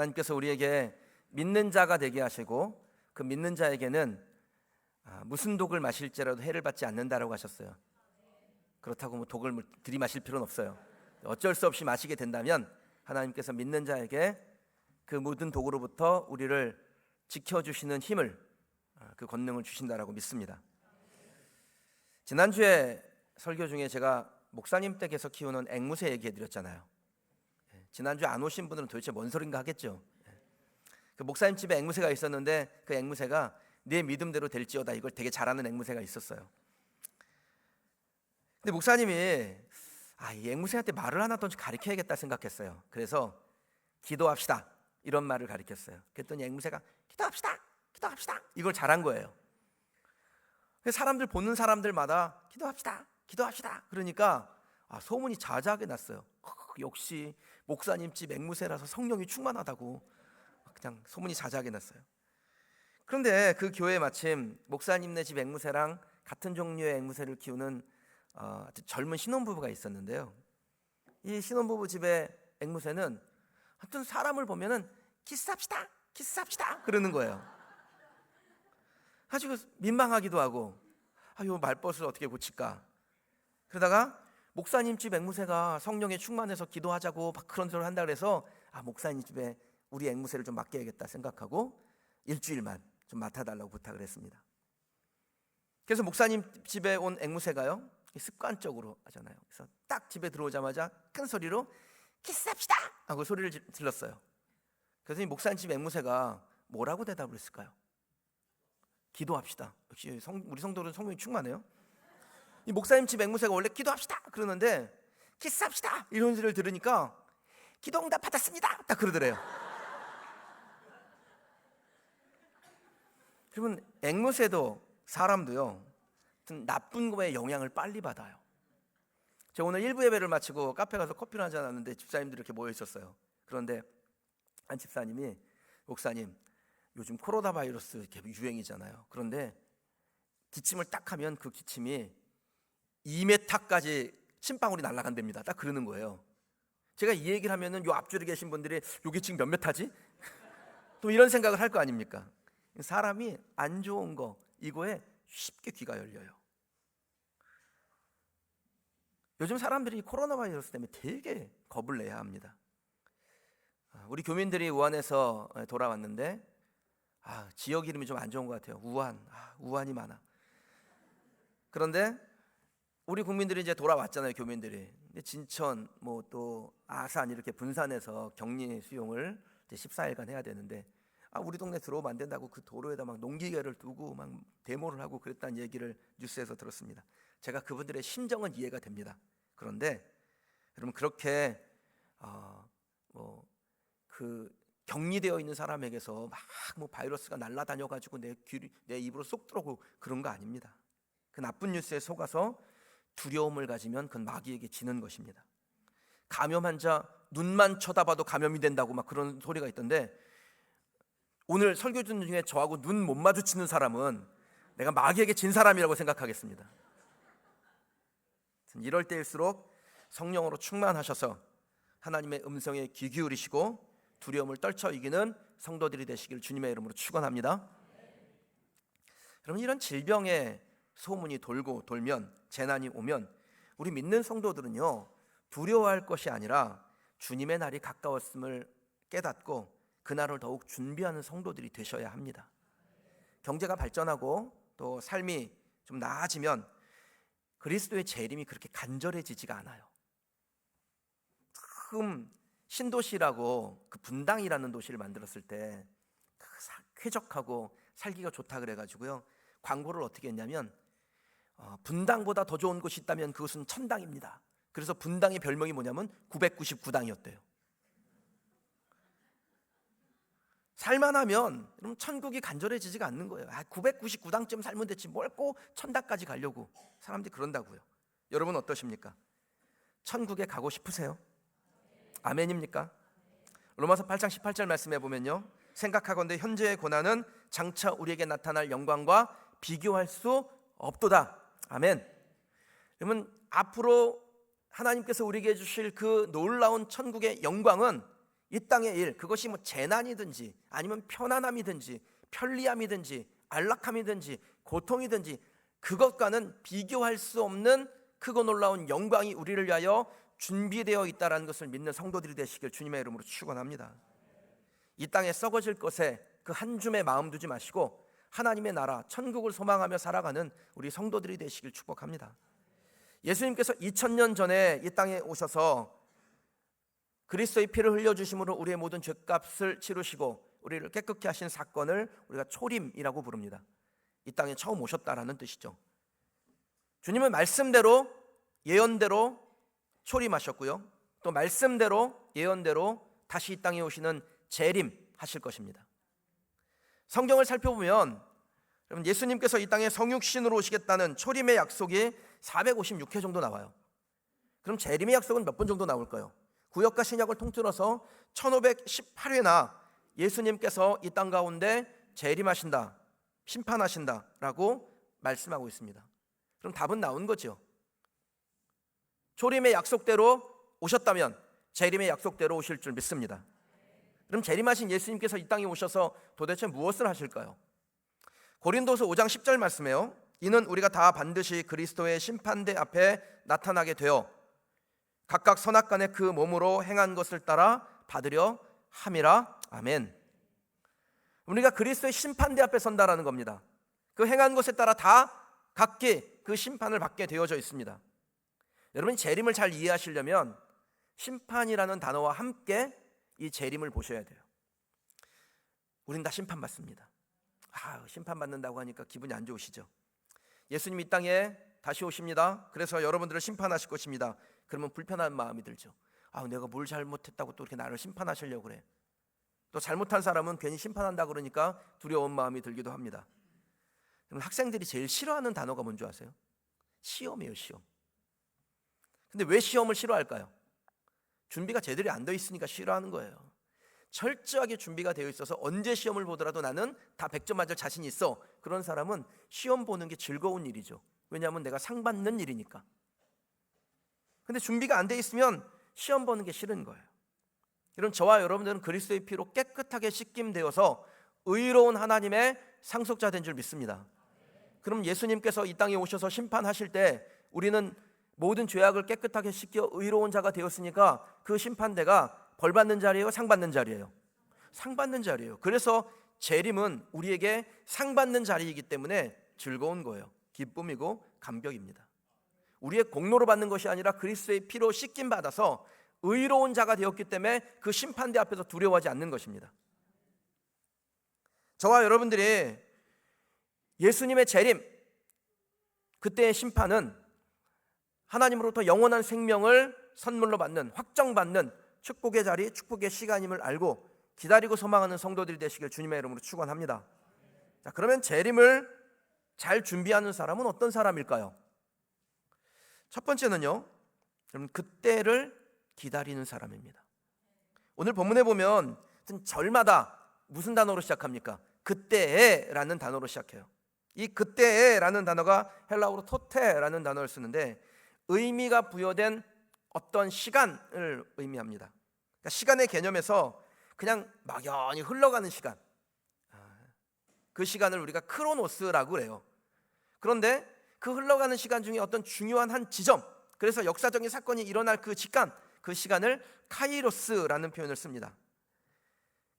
하나님께서 우리에게 믿는 자가 되게 하시고 그 믿는 자에게는 무슨 독을 마실지라도 해를 받지 않는다라고 하셨어요. 그렇다고 뭐 독을 들이마실 필요는 없어요. 어쩔 수 없이 마시게 된다면 하나님께서 믿는 자에게 그 모든 독으로부터 우리를 지켜주시는 힘을, 그 권능을 주신다라고 믿습니다. 지난주에 설교 중에 제가 목사님 댁에서 키우는 앵무새 얘기해드렸잖아요. 지난주에 안 오신 분들은 도대체 뭔 소린가 하겠죠. 그 목사님 집에 앵무새가 있었는데 그 앵무새가 네 믿음대로 될지어다, 이걸 되게 잘하는 앵무새가 있었어요. 근데 목사님이 이 앵무새한테 말을 하나 더 가르쳐야겠다 생각했어요. 그래서 기도합시다 이런 말을 가르쳤어요. 그랬더니 앵무새가 기도합시다 기도합시다 이걸 잘한 거예요. 사람들 보는 사람들마다 기도합시다 기도합시다 그러니까 소문이 자자하게 났어요. 역시 목사님 집 앵무새라서 성령이 충만하다고 그냥 소문이 자자하게 났어요. 그런데 그 교회에 마침 목사님네 집 앵무새랑 같은 종류의 앵무새를 키우는 아주 젊은 신혼부부가 있었는데요. 이 신혼부부 집의 앵무새는 하여튼 사람을 보면은 키스합시다 키스합시다 그러는 거예요. 아주 민망하기도 하고 이 말벗을 어떻게 고칠까. 그러다가 목사님 집 앵무새가 성령에 충만해서 기도하자고 막 그런 소리를 한다 그래서 목사님 집에 우리 앵무새를 좀 맡겨야겠다 생각하고 일주일만 좀 맡아달라고 부탁을 했습니다. 그래서 목사님 집에 온 앵무새가요, 습관적으로 하잖아요. 그래서 딱 집에 들어오자마자 큰 소리로 키스합시다 하고 소리를 질렀어요. 그래서 이 목사님 집 앵무새가 뭐라고 대답을 했을까요? 기도합시다. 역시 우리 성도는 성령이 충만해요. 이 목사님 집 앵무새가 원래 기도합시다 그러는데 키스합시다 이런 소리를 들으니까 기도 응답 받았습니다 딱 그러더래요. 여러분, 앵무새도 사람도요 나쁜 거에 영향을 빨리 받아요. 제가 오늘 1부 예배를 마치고 카페 가서 커피를 한잔 하는데 집사님들이 이렇게 모여 있었어요. 그런데 한 집사님이 목사님 요즘 코로나 바이러스 이렇게 유행이잖아요. 그런데 기침을 딱 하면 그 기침이 2m까지 침방울이 날아간답니다. 딱 그러는 거예요. 제가 이 얘기를 하면은 요 앞줄에 계신 분들이 요게 지금 몇 메타지? 또 이런 생각을 할 거 아닙니까? 사람이 안 좋은 거 이거에 쉽게 귀가 열려요. 요즘 사람들이 코로나 바이러스 때문에 되게 겁을 내야 합니다. 우리 교민들이 우한에서 돌아왔는데 지역 이름이 좀 안 좋은 것 같아요. 우한이 많아. 그런데 우리 국민들이 이제 돌아왔잖아요, 교민들이. 근데 진천, 뭐 또 아산 이렇게 분산해서 격리 수용을 이제 14일간 해야 되는데 우리 동네 들어오면 안 된다고 그 도로에다 막 농기계를 두고 막 데모를 하고 그랬다는 얘기를 뉴스에서 들었습니다. 제가 그분들의 심정은 이해가 됩니다. 그런데 여러분, 그렇게 그 격리되어 있는 사람에게서 막 뭐 바이러스가 날아다녀 가지고 내 입으로 쏙 들어오고 그런 거 아닙니다. 그 나쁜 뉴스에 속아서 두려움을 가지면 그건 마귀에게 지는 것입니다. 감염 환자 눈만 쳐다봐도 감염이 된다고 막 그런 소리가 있던데, 오늘 설교 듣는 중에 저하고 눈 못 마주치는 사람은 내가 마귀에게 진 사람이라고 생각하겠습니다. 이럴 때일수록 성령으로 충만하셔서 하나님의 음성에 귀 기울이시고 두려움을 떨쳐 이기는 성도들이 되시길 주님의 이름으로 축원합니다. 여러분, 이런 질병의 소문이 돌고 돌면, 재난이 오면 우리 믿는 성도들은요 두려워할 것이 아니라 주님의 날이 가까웠음을 깨닫고 그날을 더욱 준비하는 성도들이 되셔야 합니다. 경제가 발전하고 또 삶이 좀 나아지면 그리스도의 재림이 그렇게 간절해지지가 않아요. 처음 신도시라고 그 분당이라는 도시를 만들었을 때 쾌적하고 살기가 좋다 그래가지고요 광고를 어떻게 했냐면 분당보다 더 좋은 곳이 있다면 그것은 천당입니다. 그래서 분당의 별명이 뭐냐면 999당이었대요. 살만하면 그럼 천국이 간절해지지가 않는 거예요. 999당쯤 살면 됐지 뭘 꼭 천당까지 가려고 사람들이 그런다고요. 여러분 어떠십니까? 천국에 가고 싶으세요? 아멘입니까? 로마서 8장 18절 말씀해 보면요, 생각하건대 현재의 고난은 장차 우리에게 나타날 영광과 비교할 수 없도다. 아멘. 여러분, 앞으로 하나님께서 우리에게 주실 그 놀라운 천국의 영광은 이 땅의 일, 그것이 뭐 재난이든지 아니면 편안함이든지 편리함이든지 안락함이든지 고통이든지 그것과는 비교할 수 없는 크고 놀라운 영광이 우리를 위하여 준비되어 있다는 것을 믿는 성도들이 되시길 주님의 이름으로 축원합니다. 이 땅에 썩어질 것에 그 한 줌의 마음 두지 마시고 하나님의 나라 천국을 소망하며 살아가는 우리 성도들이 되시길 축복합니다. 예수님께서 2000년 전에 이 땅에 오셔서 그리스도의 피를 흘려주심으로 우리의 모든 죄값을 치르시고 우리를 깨끗게 하신 사건을 우리가 초림이라고 부릅니다. 이 땅에 처음 오셨다라는 뜻이죠. 주님은 말씀대로 예언대로 초림하셨고요, 또 말씀대로 예언대로 다시 이 땅에 오시는 재림하실 것입니다. 성경을 살펴보면 여러분, 예수님께서 이 땅에 성육신으로 오시겠다는 초림의 약속이 456회 정도 나와요. 그럼 재림의 약속은 몇 번 정도 나올까요? 구약과 신약을 통틀어서 1518회나 예수님께서 이 땅 가운데 재림하신다, 심판하신다라고 말씀하고 있습니다. 그럼 답은 나온 거죠. 초림의 약속대로 오셨다면 재림의 약속대로 오실 줄 믿습니다. 그럼 재림하신 예수님께서 이 땅에 오셔서 도대체 무엇을 하실까요? 고린도서 5장 10절 말씀에요, 이는 우리가 다 반드시 그리스도의 심판대 앞에 나타나게 되어 각각 선악간에 그 몸으로 행한 것을 따라 받으려 함이라. 아멘. 우리가 그리스도의 심판대 앞에 선다라는 겁니다. 그 행한 것에 따라 다 각기 그 심판을 받게 되어져 있습니다. 여러분, 재림을 잘 이해하시려면 심판이라는 단어와 함께 이 재림을 보셔야 돼요. 우린 다 심판받습니다. 심판받는다고 하니까 기분이 안 좋으시죠? 예수님 이 땅에 다시 오십니다. 그래서 여러분들을 심판하실 것입니다. 그러면 불편한 마음이 들죠. 내가 뭘 잘못했다고 또 이렇게 나를 심판하시려고 그래. 또 잘못한 사람은 괜히 심판한다 그러니까 두려운 마음이 들기도 합니다. 학생들이 제일 싫어하는 단어가 뭔지 아세요? 시험이에요, 시험. 근데 왜 시험을 싫어할까요? 준비가 제대로 안 되어 있으니까 싫어하는 거예요. 철저하게 준비가 되어 있어서 언제 시험을 보더라도 나는 다 100점 맞을 자신이 있어, 그런 사람은 시험 보는 게 즐거운 일이죠. 왜냐하면 내가 상 받는 일이니까. 근데 준비가 안 돼 있으면 시험 보는 게 싫은 거예요. 그럼 저와 여러분들은 그리스도의 피로 깨끗하게 씻김되어서 의로운 하나님의 상속자 된 줄 믿습니다. 그럼 예수님께서 이 땅에 오셔서 심판하실 때 우리는 모든 죄악을 깨끗하게 씻겨 의로운 자가 되었으니까 그 심판대가 벌 받는 자리예요, 상 받는 자리예요? 상 받는 자리예요. 그래서 재림은 우리에게 상 받는 자리이기 때문에 즐거운 거예요. 기쁨이고 감격입니다. 우리의 공로로 받는 것이 아니라 그리스도의 피로 씻김 받아서 의로운 자가 되었기 때문에 그 심판대 앞에서 두려워하지 않는 것입니다. 저와 여러분들이 예수님의 재림, 그때의 심판은 하나님으로부터 영원한 생명을 선물로 받는, 확정받는 축복의 자리, 축복의 시간임을 알고 기다리고 소망하는 성도들이 되시길 주님의 이름으로 축원합니다. 자, 그러면 재림을 잘 준비하는 사람은 어떤 사람일까요? 첫 번째는요, 그때를 기다리는 사람입니다. 오늘 본문에 보면 절마다 무슨 단어로 시작합니까? 그때에라는 단어로 시작해요. 이 그때에라는 단어가 헬라어로 토테라는 단어를 쓰는데 의미가 부여된 어떤 시간을 의미합니다. 그러니까 시간의 개념에서 그냥 막연히 흘러가는 시간, 그 시간을 우리가 크로노스라고 그래요. 그런데 그 흘러가는 시간 중에 어떤 중요한 한 지점, 그래서 역사적인 사건이 일어날 그 시간, 그 시간을 카이로스라는 표현을 씁니다.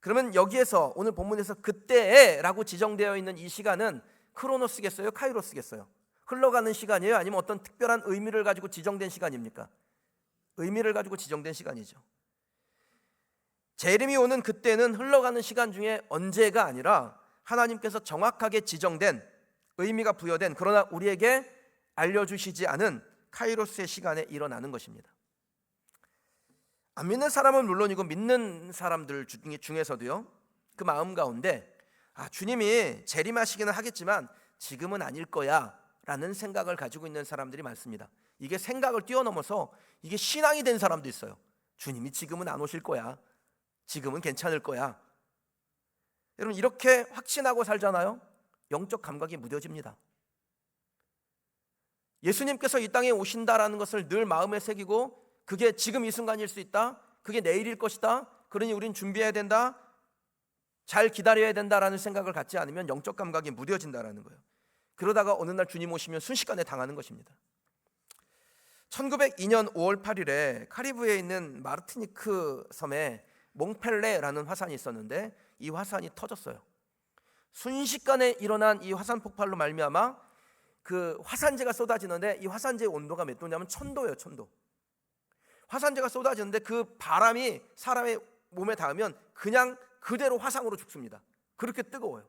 그러면 여기에서 오늘 본문에서 그때에라고 지정되어 있는 이 시간은 크로노스겠어요, 카이로스겠어요? 흘러가는 시간이에요? 아니면 어떤 특별한 의미를 가지고 지정된 시간입니까? 의미를 가지고 지정된 시간이죠. 재림이 오는 그때는 흘러가는 시간 중에 언제가 아니라 하나님께서 정확하게 지정된, 의미가 부여된, 그러나 우리에게 알려주시지 않은 카이로스의 시간에 일어나는 것입니다. 안 믿는 사람은 물론이고 믿는 사람들 중에서도요, 그 마음 가운데 주님이 재림하시기는 하겠지만 지금은 아닐 거야 라는 생각을 가지고 있는 사람들이 많습니다. 이게 생각을 뛰어넘어서 이게 신앙이 된 사람도 있어요. 주님이 지금은 안 오실 거야, 지금은 괜찮을 거야. 여러분, 이렇게 확신하고 살잖아요. 영적 감각이 무뎌집니다. 예수님께서 이 땅에 오신다라는 것을 늘 마음에 새기고 그게 지금 이 순간일 수 있다, 그게 내일일 것이다, 그러니 우린 준비해야 된다, 잘 기다려야 된다라는 생각을 갖지 않으면 영적 감각이 무뎌진다라는 거예요. 그러다가 어느 날 주님 오시면 순식간에 당하는 것입니다. 1902년 5월 8일에 카리브해에 있는 마르티니크 섬에 몽펠레라는 화산이 있었는데 이 화산이 터졌어요. 순식간에 일어난 이 화산 폭발로 말미암아 그 화산재가 쏟아지는데 이 화산재의 온도가 몇 도냐면 1000도예요. 1000도. 화산재가 쏟아지는데 그 바람이 사람의 몸에 닿으면 그냥 그대로 화상으로 죽습니다. 그렇게 뜨거워요.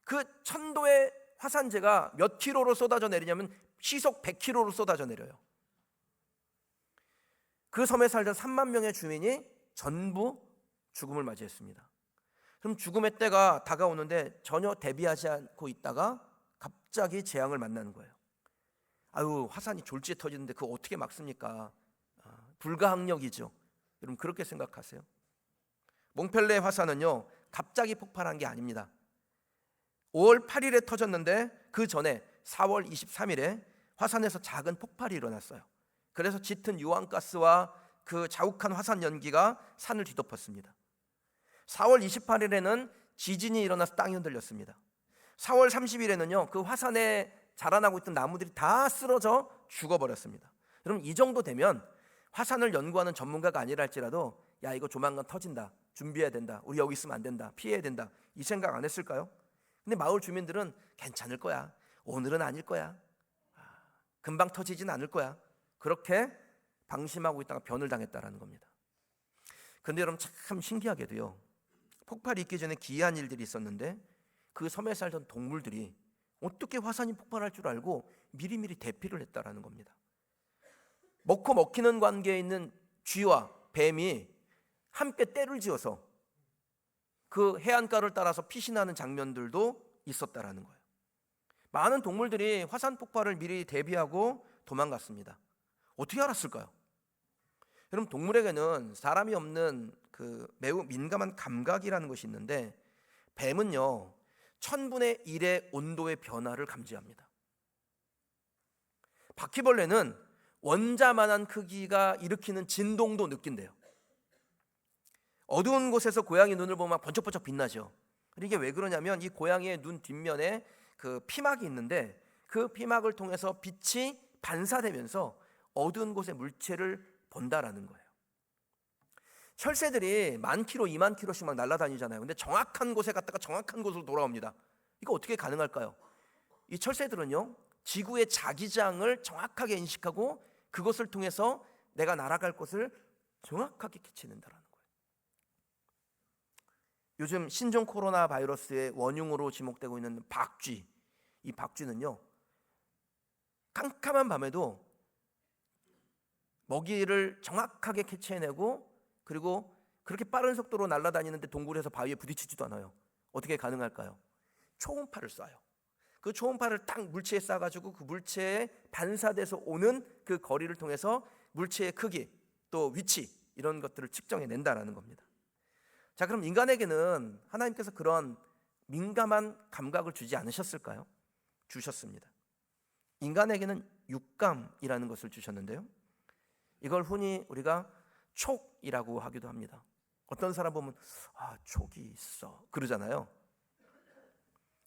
그 1000도의 화산재가 몇 킬로로 쏟아져 내리냐면 시속 100킬로로 쏟아져 내려요. 그 섬에 살던 3만 명의 주민이 전부 죽음을 맞이했습니다. 그럼 죽음의 때가 다가오는데 전혀 대비하지 않고 있다가 갑자기 재앙을 만나는 거예요. 아유, 화산이 졸지에 터지는데 그거 어떻게 막습니까? 불가항력이죠. 여러분 그렇게 생각하세요? 몽펠레 화산은요 갑자기 폭발한 게 아닙니다. 5월 8일에 터졌는데 그 전에 4월 23일에 화산에서 작은 폭발이 일어났어요. 그래서 짙은 유황가스와 그 자욱한 화산 연기가 산을 뒤덮었습니다. 4월 28일에는 지진이 일어나서 땅이 흔들렸습니다. 4월 30일에는요 그 화산에 자라나고 있던 나무들이 다 쓰러져 죽어버렸습니다. 여러분 이 정도 되면 화산을 연구하는 전문가가 아니라 할지라도 야 이거 조만간 터진다, 준비해야 된다, 우리 여기 있으면 안 된다, 피해야 된다, 이 생각 안 했을까요? 근데 마을 주민들은 괜찮을 거야, 오늘은 아닐 거야, 금방 터지진 않을 거야, 그렇게 방심하고 있다가 변을 당했다라는 겁니다. 근데 여러분 참 신기하게도요 폭발이 있기 전에 기이한 일들이 있었는데 그 섬에 살던 동물들이 어떻게 화산이 폭발할 줄 알고 미리미리 대피를 했다라는 겁니다. 먹고 먹히는 관계에 있는 쥐와 뱀이 함께 떼를 지어서 그 해안가를 따라서 피신하는 장면들도 있었다라는 거예요. 많은 동물들이 화산 폭발을 미리 대비하고 도망갔습니다. 어떻게 알았을까요? 여러분 동물에게는 사람이 없는 그 매우 민감한 감각이라는 것이 있는데 뱀은요 1000분의 1의 온도의 변화를 감지합니다. 바퀴벌레는 원자만한 크기가 일으키는 진동도 느낀대요. 어두운 곳에서 고양이 눈을 보면 번쩍번쩍 빛나죠. 이게 왜 그러냐면 이 고양이의 눈 뒷면에 그 피막이 있는데 그 피막을 통해서 빛이 반사되면서 어두운 곳의 물체를 본다라는 거예요. 철새들이 10,000km, 20,000km씩 막 날아다니잖아요. 근데 정확한 곳에 갔다가 정확한 곳으로 돌아옵니다. 이거 어떻게 가능할까요? 이 철새들은요 지구의 자기장을 정확하게 인식하고 그것을 통해서 내가 날아갈 곳을 정확하게 캐치해낸다라는 거예요. 요즘 신종 코로나 바이러스의 원흉으로 지목되고 있는 박쥐, 이 박쥐는요 깜깜한 밤에도 먹이를 정확하게 캐치해내고 그리고 그렇게 빠른 속도로 날아다니는데 동굴에서 바위에 부딪히지도 않아요. 어떻게 가능할까요? 초음파를 쏴요. 그 초음파를 딱 물체에 쏴가지고 그 물체에 반사돼서 오는 그 거리를 통해서 물체의 크기 또 위치 이런 것들을 측정해낸다라는 겁니다. 자, 그럼 인간에게는 하나님께서 그런 민감한 감각을 주지 않으셨을까요? 주셨습니다. 인간에게는 육감이라는 것을 주셨는데요, 이걸 흔히 우리가 촉이라고 하기도 합니다. 어떤 사람 보면 촉이 있어 그러잖아요.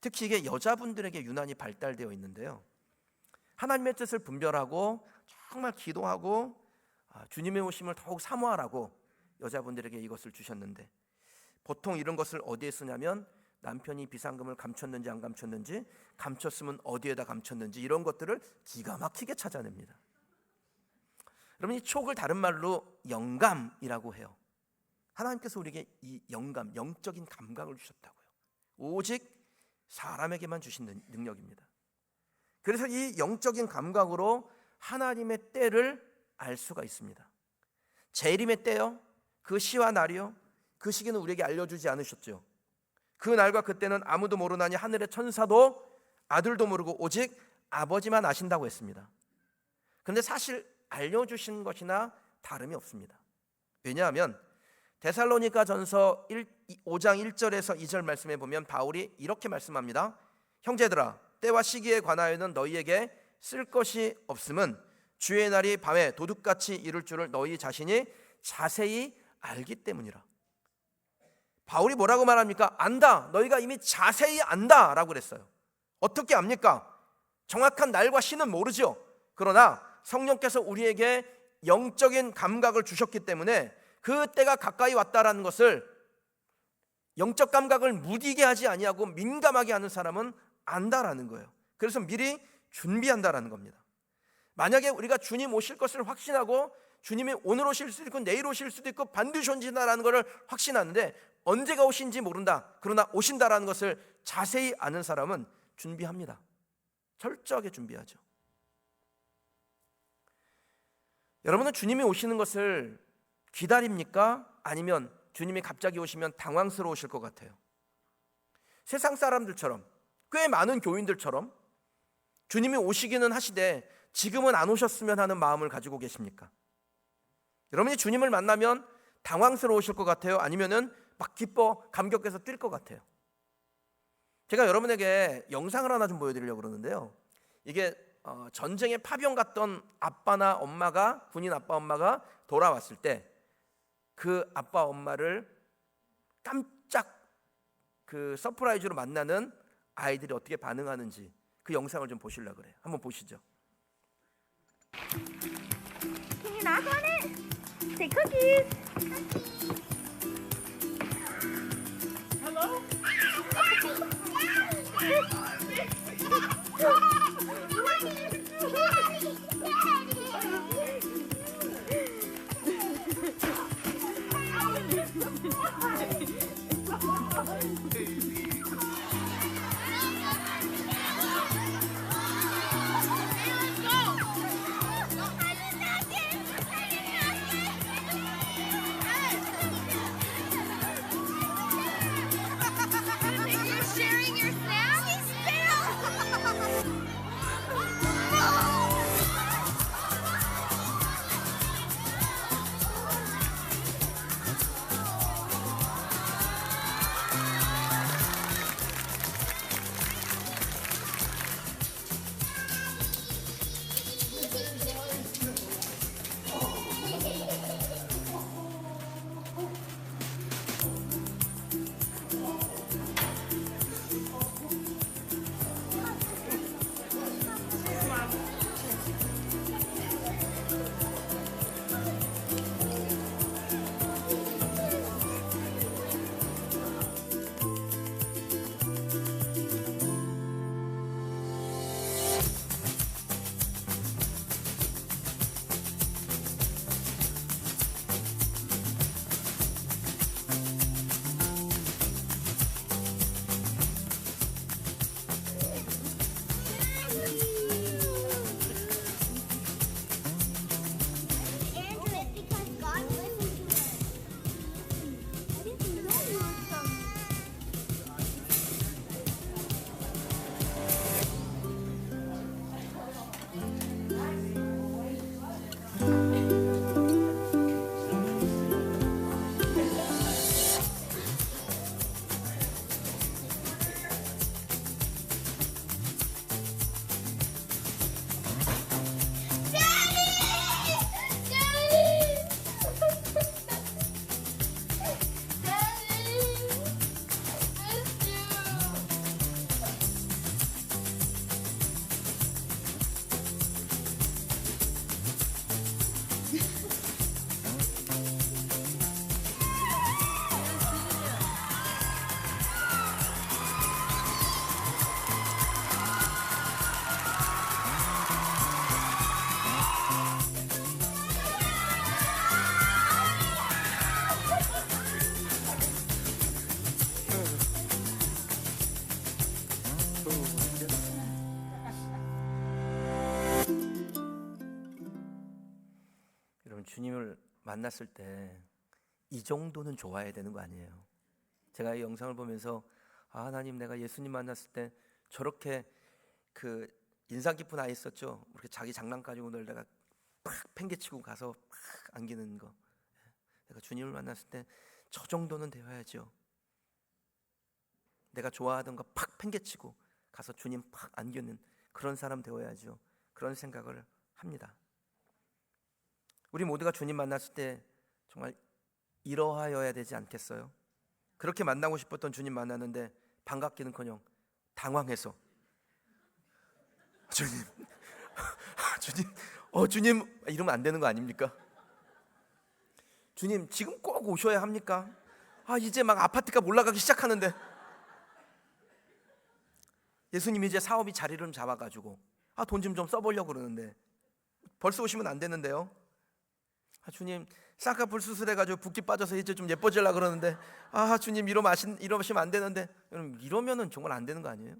특히 이게 여자분들에게 유난히 발달되어 있는데요, 하나님의 뜻을 분별하고 정말 기도하고 주님의 오심을 더욱 사모하라고 여자분들에게 이것을 주셨는데 보통 이런 것을 어디에 쓰냐면 남편이 비상금을 감췄는지 안 감췄는지, 감췄으면 어디에다 감췄는지 이런 것들을 기가 막히게 찾아냅니다. 여러분 이 촉을 다른 말로 영감이라고 해요. 하나님께서 우리에게 이 영감, 영적인 감각을 주셨다고요. 오직 사람에게만 주신 능력입니다. 그래서 이 영적인 감각으로 하나님의 때를 알 수가 있습니다. 재림의 때요, 그 시와 날이요, 그 시기는 우리에게 알려주지 않으셨죠. 그 날과 그때는 아무도 모르나니 하늘의 천사도 아들도 모르고 오직 아버지만 아신다고 했습니다. 그런데 사실 알려주신 것이나 다름이 없습니다. 왜냐하면 데살로니가 전서 5장 1절에서 2절 말씀에 보면 바울이 이렇게 말씀합니다. 형제들아, 때와 시기에 관하여는 너희에게 쓸 것이 없음은 주의 날이 밤에 도둑같이 이룰 줄을 너희 자신이 자세히 알기 때문이라. 바울이 뭐라고 말합니까? 안다. 너희가 이미 자세히 안다라고 그랬어요. 어떻게 압니까? 정확한 날과 시는 모르죠. 그러나 성령께서 우리에게 영적인 감각을 주셨기 때문에 그 때가 가까이 왔다라는 것을, 영적 감각을 무디게 하지 아니하고 민감하게 하는 사람은 안다라는 거예요. 그래서 미리 준비한다라는 겁니다. 만약에 우리가 주님 오실 것을 확신하고 주님이 오늘 오실 수도 있고 내일 오실 수도 있고 반드시 오신다라는 것을 확신하는데 언제가 오신지 모른다. 그러나 오신다라는 것을 자세히 아는 사람은 준비합니다. 철저하게 준비하죠. 여러분은 주님이 오시는 것을 기다립니까? 아니면 주님이 갑자기 오시면 당황스러우실 것 같아요? 세상 사람들처럼, 꽤 많은 교인들처럼 주님이 오시기는 하시되 지금은 안 오셨으면 하는 마음을 가지고 계십니까? 여러분이 주님을 만나면 당황스러우실 것 같아요? 아니면은 막 기뻐 감격해서 뛸 것 같아요? 제가 여러분에게 영상을 하나 좀 보여드리려고 그러는데요. 이게 전쟁에 파병 갔던 아빠나 엄마가, 군인 아빠 엄마가 돌아왔을 때 그 아빠 엄마를 깜짝 그 서프라이즈로 만나는 아이들이 어떻게 반응하는지 그 영상을 좀 보시려고 그래요. 한번 보시죠. Can you knock on it? Say cookies. Hello? You're sharing your snacks? Andrew, it's because God listened to us. I didn't know you were coming. 여러분, 주님을 만났을 때 이 정도는 좋아야 되는 거 아니에요? 제가 이 영상을 보면서 하나님, 내가 예수님 만났을 때 저렇게 그 인상 깊은 아이 있었죠? 이렇게 자기 장난 가지고 놀다가 팍 팽개치고 가서 팍 안기는 거. 내가 주님을 만났을 때 저 정도는 되어야죠. 내가 좋아하던 거 팍 팽개치고 가서 주님 팍 안기는 그런 사람 되어야죠. 그런 생각을 합니다. 우리 모두가 주님 만났을 때 정말 이러하여야 되지 않겠어요? 그렇게 만나고 싶었던 주님 만났는데 반갑기는커녕 당황해서 주님, 주님 이러면 안 되는 거 아닙니까? 주님 지금 꼭 오셔야 합니까? 이제 막 아파트값 올라가기 시작하는데. 예수님이 이제 사업이 자리를 좀 잡아가지고 돈 좀 써보려고 그러는데 벌써 오시면 안 되는데요. 주님 쌍꺼풀 수술해가지고 붓기 빠져서 이제 좀 예뻐지려고 그러는데 주님 이러시면 안 되는데. 여러분 이러면은 정말 안 되는 거 아니에요?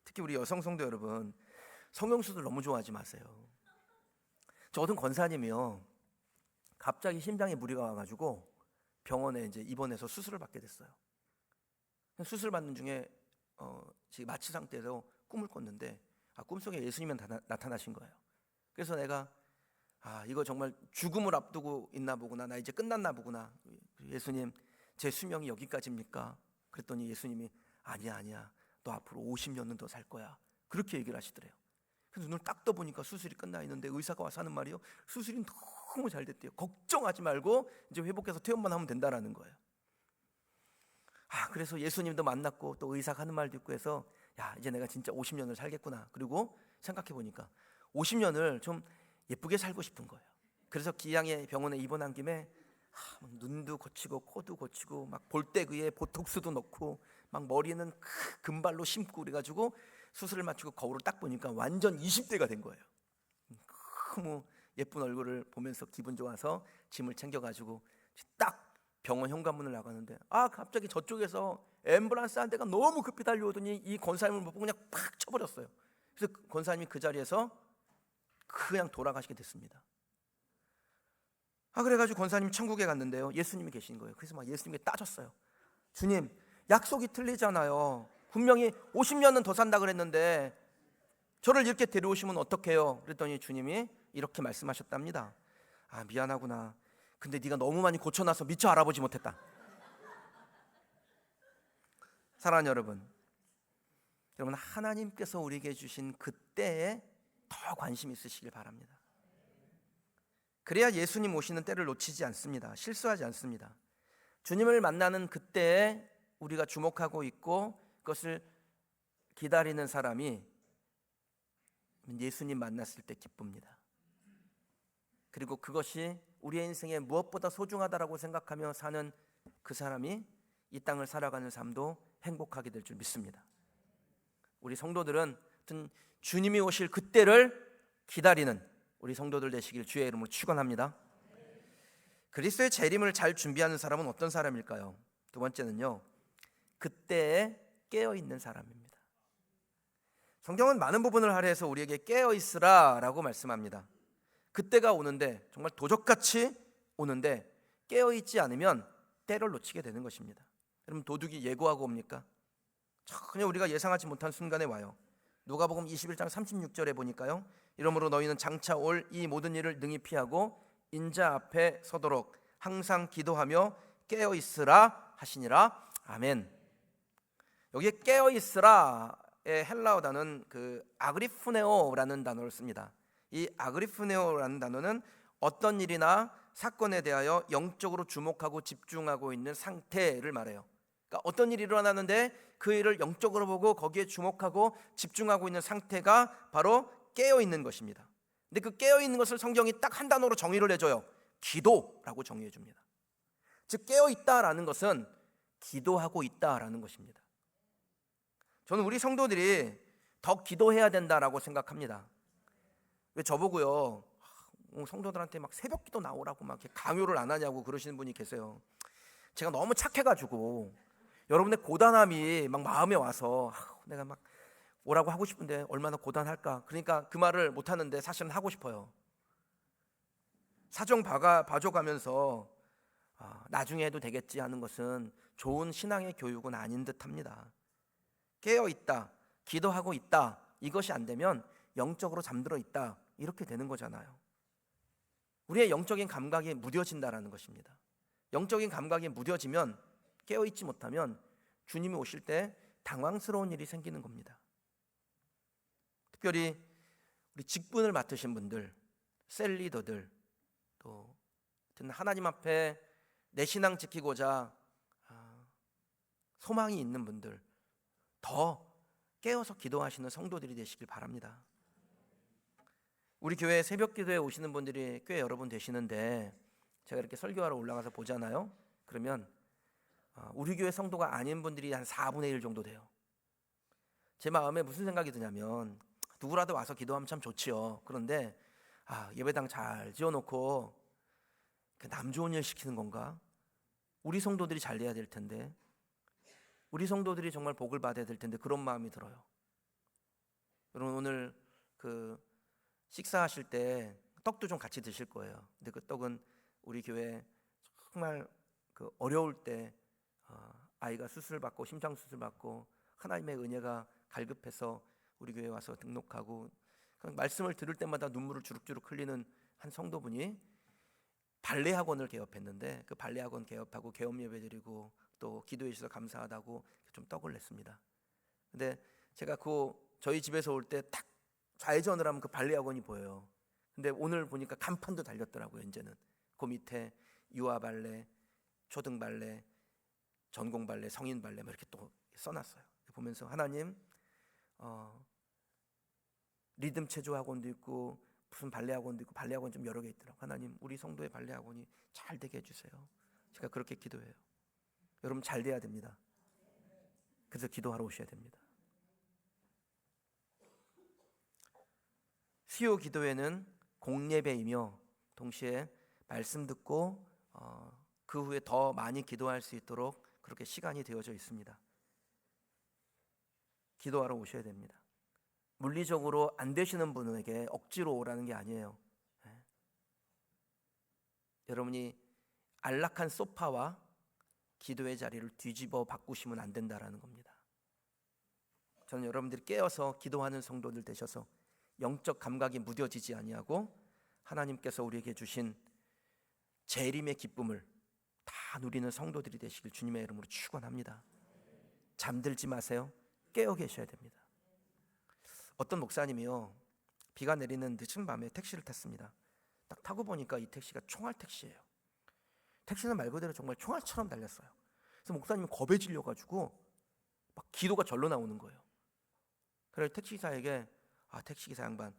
특히 우리 여성 성도 여러분, 성형수술 너무 좋아하지 마세요. 저 어떤 권사님이요, 갑자기 심장에 무리가 와가지고 병원에 이제 입원해서 수술을 받게 됐어요. 수술 받는 중에 지금 마취 상태에서 꿈을 꿨는데 꿈속에 예수님이 나타나신 거예요. 그래서 내가 이거 정말 죽음을 앞두고 있나 보구나, 나 이제 끝났나 보구나, 예수님 제 수명이 여기까지입니까? 그랬더니 예수님이 아니야 너 앞으로 50년은 더 살 거야, 그렇게 얘기를 하시더래요. 그래서 눈을 딱 떠보니까 수술이 끝나 있는데 의사가 와서 하는 말이요, 수술이 너무 잘 됐대요. 걱정하지 말고 이제 회복해서 퇴원만 하면 된다라는 거예요. 그래서 예수님도 만났고 또 의사가 하는 말도 있고 해서 이제 내가 진짜 50년을 살겠구나. 그리고 생각해 보니까 50년을 좀 예쁘게 살고 싶은 거예요. 그래서 기양의 병원에 입원한 김에 눈도 고치고 코도 고치고 막 볼때그에 보톡스도 넣고 막 머리는 금발로 심고 그래가지고 수술을 마치고 거울을 딱 보니까 완전 20대가 된 거예요. 너무 예쁜 얼굴을 보면서 기분 좋아서 짐을 챙겨가지고 딱 병원 현관문을 나가는데 갑자기 저쪽에서 앰뷸런스 한 대가 너무 급히 달려오더니 이 권사님을 못 보고 그냥 팍 쳐버렸어요. 그래서 권사님이 그 자리에서 그냥 돌아가시게 됐습니다. 그래가지고 권사님이 천국에 갔는데요, 예수님이 계신 거예요. 그래서 막 예수님께 따졌어요. 주님 약속이 틀리잖아요. 분명히 50년은 더 산다 그랬는데 저를 이렇게 데려오시면 어떡해요? 그랬더니 주님이 이렇게 말씀하셨답니다. 미안하구나. 근데 네가 너무 많이 고쳐놔서 미처 알아보지 못했다. 사랑하는 여러분, 하나님께서 우리에게 주신 그때에 더 관심 있으시길 바랍니다. 그래야 예수님 오시는 때를 놓치지 않습니다. 실수하지 않습니다. 주님을 만나는 그때에 우리가 주목하고 있고 그것을 기다리는 사람이 예수님 만났을 때 기쁩니다. 그리고 그것이 우리의 인생에 무엇보다 소중하다라고 생각하며 사는 그 사람이 이 땅을 살아가는 삶도 행복하게 될 줄 믿습니다. 우리 성도들은 주님이 오실 그때를 기다리는 우리 성도들 되시길 주의 이름으로 축원합니다. 그리스도의 재림을 잘 준비하는 사람은 어떤 사람일까요? 두 번째는요, 그때에 깨어있는 사람입니다. 성경은 많은 부분을 할애해서 우리에게 깨어있으라 라고 말씀합니다. 그때가 오는데, 정말 도적같이 오는데 깨어있지 않으면 때를 놓치게 되는 것입니다. 여러분, 도둑이 예고하고 옵니까? 전혀 우리가 예상하지 못한 순간에 와요. 누가복음 21장 36절에 보니까요, 이러므로 너희는 장차 올 이 모든 일을 능히 피하고 인자 앞에 서도록 항상 기도하며 깨어있으라 하시니라. 아멘. 여기에 깨어있으라의 헬라어 단어는 아그리푸네오라는 단어를 씁니다. 이 아그리푸네오라는 단어는 어떤 일이나 사건에 대하여 영적으로 주목하고 집중하고 있는 상태를 말해요. 그러니까 어떤 일이 일어나는데 그 일을 영적으로 보고 거기에 주목하고 집중하고 있는 상태가 바로 깨어있는 것입니다. 근데 그 깨어있는 것을 성경이 딱 한 단어로 정의를 해줘요. 기도라고 정의해 줍니다. 즉 깨어있다라는 것은 기도하고 있다라는 것입니다. 저는 우리 성도들이 더 기도해야 된다라고 생각합니다. 왜 저보고요, 성도들한테 막 새벽 기도 나오라고 막 이렇게 강요를 안 하냐고 그러시는 분이 계세요. 제가 너무 착해가지고 여러분의 고단함이 막 마음에 와서 내가 막 오라고 하고 싶은데 얼마나 고단할까, 그러니까 그 말을 못 하는데 사실은 하고 싶어요. 사정 봐줘가면서 나중에 해도 되겠지 하는 것은 좋은 신앙의 교육은 아닌 듯합니다. 깨어있다, 기도하고 있다, 이것이 안 되면 영적으로 잠들어 있다, 이렇게 되는 거잖아요. 우리의 영적인 감각이 무뎌진다라는 것입니다. 영적인 감각이 무뎌지면, 깨어있지 못하면 주님이 오실 때 당황스러운 일이 생기는 겁니다. 특별히 우리 직분을 맡으신 분들, 셀리더들, 또 하나님 앞에 내 신앙 지키고자 소망이 있는 분들, 더 깨어서 기도하시는 성도들이 되시길 바랍니다. 우리 교회 새벽 기도에 오시는 분들이 꽤 여러 분 되시는데, 제가 이렇게 설교하러 올라가서 보잖아요. 그러면 우리 교회 성도가 아닌 분들이 한 4분의 1 정도 돼요. 제 마음에 무슨 생각이 드냐면, 누구라도 와서 기도하면 참 좋지요. 그런데 예배당 잘 지어놓고 남 좋은 일 시키는 건가? 우리 성도들이 잘 돼야 될 텐데, 우리 성도들이 정말 복을 받아야 될 텐데, 그런 마음이 들어요. 여러분, 오늘 식사하실 때 떡도 좀 같이 드실 거예요. 근데 그 떡은 우리 교회 정말 어려울 때 아이가 수술 받고 심장 수술 받고 하나님의 은혜가 갈급해서 우리 교회에 와서 등록하고 말씀을 들을 때마다 눈물을 주룩주룩 흘리는 한 성도분이 발레 학원을 개업했는데, 그 발레 학원 개업하고 개업 예배 드리고 또 기도해 주셔서 감사하다고 좀 떡을 냈습니다. 근데 제가 저희 집에서 올 때 딱 좌회전을 하면 그 발레 학원이 보여요. 근데 오늘 보니까 간판도 달렸더라고요. 이제는 그 밑에 유아 발레, 초등 발레, 전공 발레, 성인 발레 이렇게 또 써놨어요. 보면서 하나님, 리듬 체조 학원도 있고 무슨 발레 학원도 있고 발레 학원 좀 여러 개 있더라고요. 하나님, 우리 성도의 발레 학원이 잘 되게 해주세요. 제가 그렇게 기도해요. 여러분, 잘 돼야 됩니다. 그래서 기도하러 오셔야 됩니다. 수요 기도회는 공예배이며 동시에 말씀 듣고 그 후에 더 많이 기도할 수 있도록 그렇게 시간이 되어져 있습니다. 기도하러 오셔야 됩니다. 물리적으로 안 되시는 분에게 억지로 오라는 게 아니에요. 여러분이 안락한 소파와 기도의 자리를 뒤집어 바꾸시면 안 된다라는 겁니다. 저는 여러분들이 깨어서 기도하는 성도들 되셔서 영적 감각이 무뎌지지 아니하고 하나님께서 우리에게 주신 재림의 기쁨을 다 누리는 성도들이 되시길 주님의 이름으로 축원합니다. 잠들지 마세요. 깨어 계셔야 됩니다. 어떤 목사님이요, 비가 내리는 늦은 밤에 택시를 탔습니다. 딱 타고 보니까 이 택시가 총알 택시예요. 택시는 말 그대로 정말 총알처럼 달렸어요. 그래서 목사님이 겁에 질려가지고 막 기도가 절로 나오는 거예요. 그래서 택시기사에게 택시기사 양반,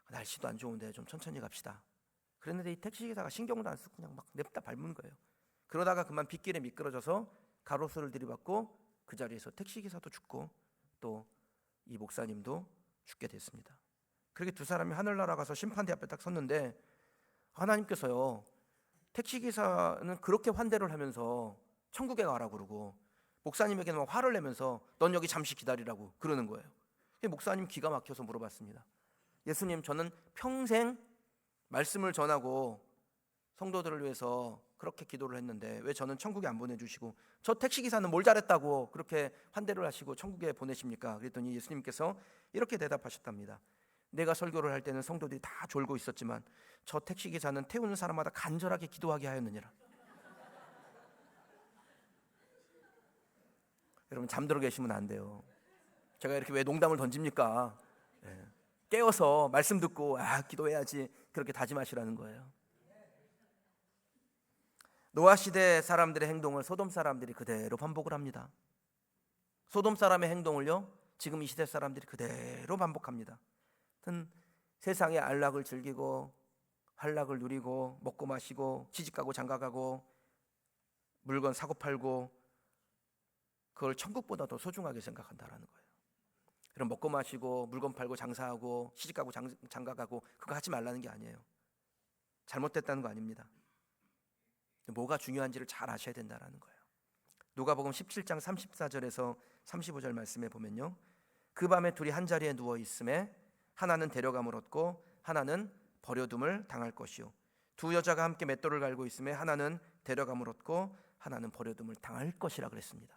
날씨도 안 좋은데 좀 천천히 갑시다. 그랬는데 이 택시기사가 신경도 안 쓰고 그냥 막 냅다 밟는 거예요. 그러다가 그만 빗길에 미끄러져서 가로수를 들이받고 그 자리에서 택시기사도 죽고 또 이 목사님도 죽게 됐습니다. 그렇게 두 사람이 하늘나라 가서 심판대 앞에 딱 섰는데, 하나님께서요, 택시기사는 그렇게 환대를 하면서 천국에 가라고 그러고 목사님에게는 막 화를 내면서 넌 여기 잠시 기다리라고 그러는 거예요. 목사님 기가 막혀서 물어봤습니다. 예수님, 저는 평생 말씀을 전하고 성도들을 위해서 그렇게 기도를 했는데 왜 저는 천국에 안 보내주시고 저 택시기사는 뭘 잘했다고 그렇게 환대를 하시고 천국에 보내십니까? 그랬더니 예수님께서 이렇게 대답하셨답니다. 내가 설교를 할 때는 성도들이 다 졸고 있었지만 저 택시기사는 태우는 사람마다 간절하게 기도하게 하였느니라. 여러분, 잠들어 계시면 안 돼요. 제가 이렇게 왜 농담을 던집니까? 깨어서 말씀 듣고 기도해야지, 그렇게 다짐하시라는 거예요. 노아 시대 사람들의 행동을 소돔 사람들이 그대로 반복을 합니다. 소돔 사람의 행동을요, 지금 이 시대 사람들이 그대로 반복합니다. 세상의 안락을 즐기고 환락을 누리고 먹고 마시고 시집가고 장가가고 물건 사고 팔고 그걸 천국보다 더 소중하게 생각한다라는 거예요. 그럼 먹고 마시고 물건 팔고 장사하고 시집가고 장가가고 그거 하지 말라는 게 아니에요. 잘못됐다는 거 아닙니다. 뭐가 중요한지를 잘 아셔야 된다는 거예요. 누가복음 17장 34절에서 35절 말씀에 보면요, 그 밤에 둘이 한 자리에 누워 있음에 하나는 데려감을 얻고 하나는 버려둠을 당할 것이요, 두 여자가 함께 맷돌을 갈고 있음에 하나는 데려감을 얻고 하나는 버려둠을 당할 것이라 그랬습니다.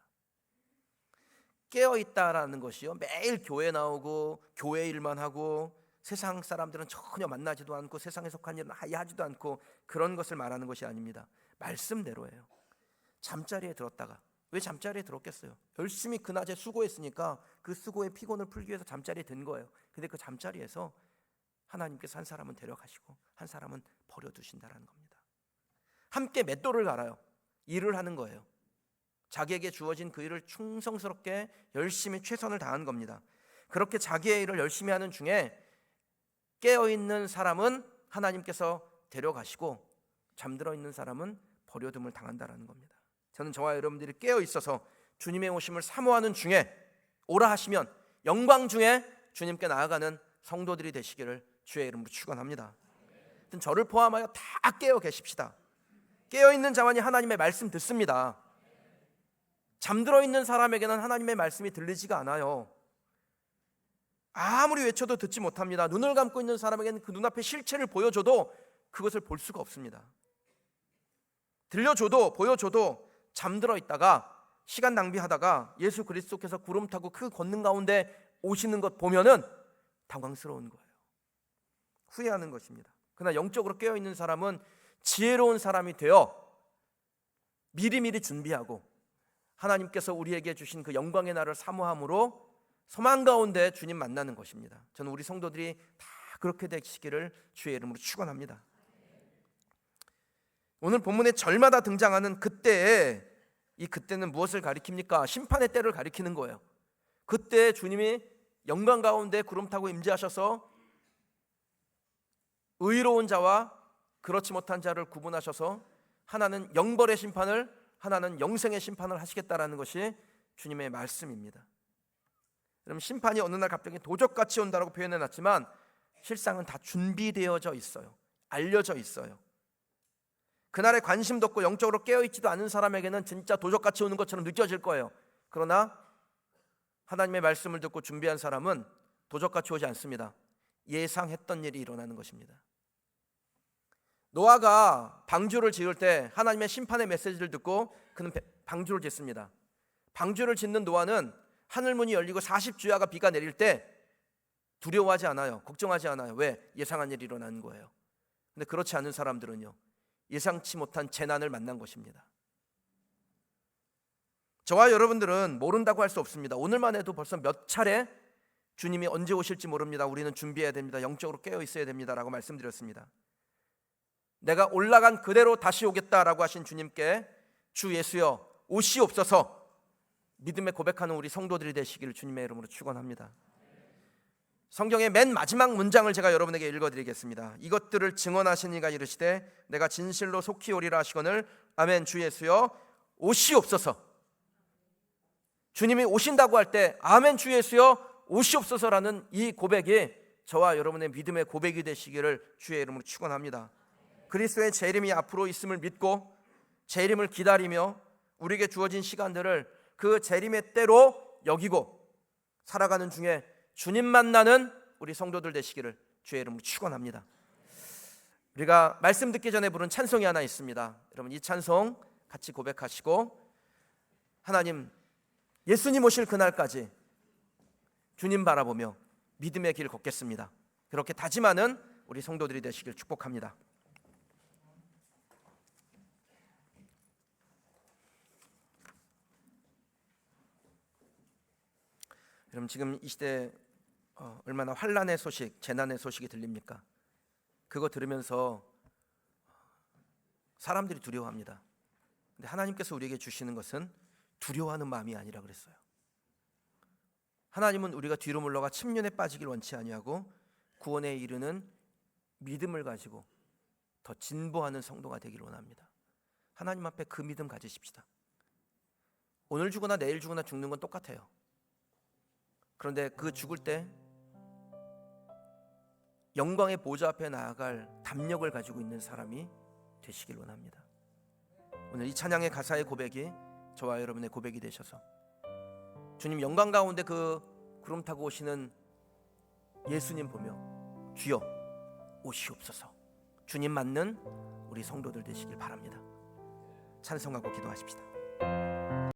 깨어있다라는 것이요, 매일 교회 나오고 교회 일만 하고 세상 사람들은 전혀 만나지도 않고 세상에 속한 일은 아예 하지도 않고 그런 것을 말하는 것이 아닙니다. 말씀대로예요. 잠자리에 들었다가, 왜 잠자리에 들었겠어요? 열심히 그낮에 수고했으니까 그 수고의 피곤을 풀기 위해서 잠자리에 든 거예요. 근데 그 잠자리에서 하나님께서 한 사람은 데려가시고 한 사람은 버려두신다라는 겁니다. 함께 맷돌을 갈아요. 일을 하는 거예요. 자기에게 주어진 그 일을 충성스럽게 열심히 최선을 다한 겁니다. 그렇게 자기의 일을 열심히 하는 중에 깨어있는 사람은 하나님께서 데려가시고 잠들어 있는 사람은 버려둠을 당한다라는 겁니다. 저는 저와 여러분들이 깨어있어서 주님의 오심을 사모하는 중에 오라 하시면 영광 중에 주님께 나아가는 성도들이 되시기를 주의 이름으로 축원합니다. 저를 포함하여 다 깨어 계십시다. 깨어있는 자만이 하나님의 말씀 듣습니다. 잠들어 있는 사람에게는 하나님의 말씀이 들리지가 않아요. 아무리 외쳐도 듣지 못합니다. 눈을 감고 있는 사람에게는 그 눈앞에 실체를 보여줘도 그것을 볼 수가 없습니다. 들려줘도 보여줘도 잠들어 있다가 시간 낭비하다가 예수 그리스도께서 구름 타고 그 권능 가운데 오시는 것 보면은 당황스러운 거예요. 후회하는 것입니다. 그러나 영적으로 깨어있는 사람은 지혜로운 사람이 되어 미리미리 준비하고 하나님께서 우리에게 주신 그 영광의 날을 사모함으로 소망 가운데 주님 만나는 것입니다. 저는 우리 성도들이 다 그렇게 되시기를 주의 이름으로 축원합니다. 오늘 본문의 절마다 등장하는 그때에, 이 그때는 무엇을 가리킵니까? 심판의 때를 가리키는 거예요. 그때 주님이 영광 가운데 구름 타고 임재하셔서 의로운 자와 그렇지 못한 자를 구분하셔서 하나는 영벌의 심판을, 하나는 영생의 심판을 하시겠다라는 것이 주님의 말씀입니다. 그럼 심판이 어느 날 갑자기 도적같이 온다라고 표현해놨지만 실상은 다 준비되어져 있어요. 알려져 있어요. 그날에 관심도 없고 영적으로 깨어있지도 않은 사람에게는 진짜 도적같이 오는 것처럼 느껴질 거예요. 그러나 하나님의 말씀을 듣고 준비한 사람은 도적같이 오지 않습니다. 예상했던 일이 일어나는 것입니다. 노아가 방주를 지을 때 하나님의 심판의 메시지를 듣고 그는 방주를 짓습니다. 방주를 짓는 노아는 하늘문이 열리고 40주야가 비가 내릴 때 두려워하지 않아요. 걱정하지 않아요. 왜? 예상한 일이 일어나는 거예요. 근데 그렇지 않은 사람들은요, 예상치 못한 재난을 만난 것입니다. 저와 여러분들은 모른다고 할 수 없습니다. 오늘만 해도 벌써 몇 차례 주님이 언제 오실지 모릅니다. 우리는 준비해야 됩니다. 영적으로 깨어 있어야 됩니다라고 말씀드렸습니다. 내가 올라간 그대로 다시 오겠다라고 하신 주님께 주 예수여 오시옵소서 믿음의 고백하는 우리 성도들이 되시기를 주님의 이름으로 축원합니다. 성경의 맨 마지막 문장을 제가 여러분에게 읽어드리겠습니다. 이것들을 증언하신 이가 이르시되 내가 진실로 속히 오리라 하시거늘 아멘. 주 예수여 오시옵소서. 주님이 오신다고 할 때 아멘 주 예수여 오시옵소서라는 이 고백이 저와 여러분의 믿음의 고백이 되시기를 주의 이름으로 축원합니다. 그리스도의 재림이 앞으로 있음을 믿고 재림을 기다리며 우리에게 주어진 시간들을 그 재림의 때로 여기고 살아가는 중에 주님 만나는 우리 성도들 되시기를 주의 이름으로 축원합니다. 우리가 말씀 듣기 전에 부른 찬송이 하나 있습니다. 여러분 이 찬송 같이 고백하시고 하나님 예수님 오실 그날까지 주님 바라보며 믿음의 길 걷겠습니다. 그렇게 다짐하는 우리 성도들이 되시길 축복합니다. 여러분 지금 이 시대에 얼마나 환난의 소식, 재난의 소식이 들립니까? 그거 들으면서 사람들이 두려워합니다. 근데 하나님께서 우리에게 주시는 것은 두려워하는 마음이 아니라 그랬어요. 하나님은 우리가 뒤로 물러가 침륜에 빠지길 원치 아니하고 구원에 이르는 믿음을 가지고 더 진보하는 성도가 되기를 원합니다. 하나님 앞에 그 믿음 가지십시다. 오늘 죽거나 내일 죽거나 죽는 건 똑같아요. 그런데 그 죽을 때 영광의 보좌 앞에 나아갈 담력을 가지고 있는 사람이 되시길 원합니다. 오늘 이 찬양의 가사의 고백이 저와 여러분의 고백이 되셔서 주님 영광 가운데 그 구름 타고 오시는 예수님 보며 주여 오시옵소서 주님 맞는 우리 성도들 되시길 바랍니다. 찬송하고 기도하십시다.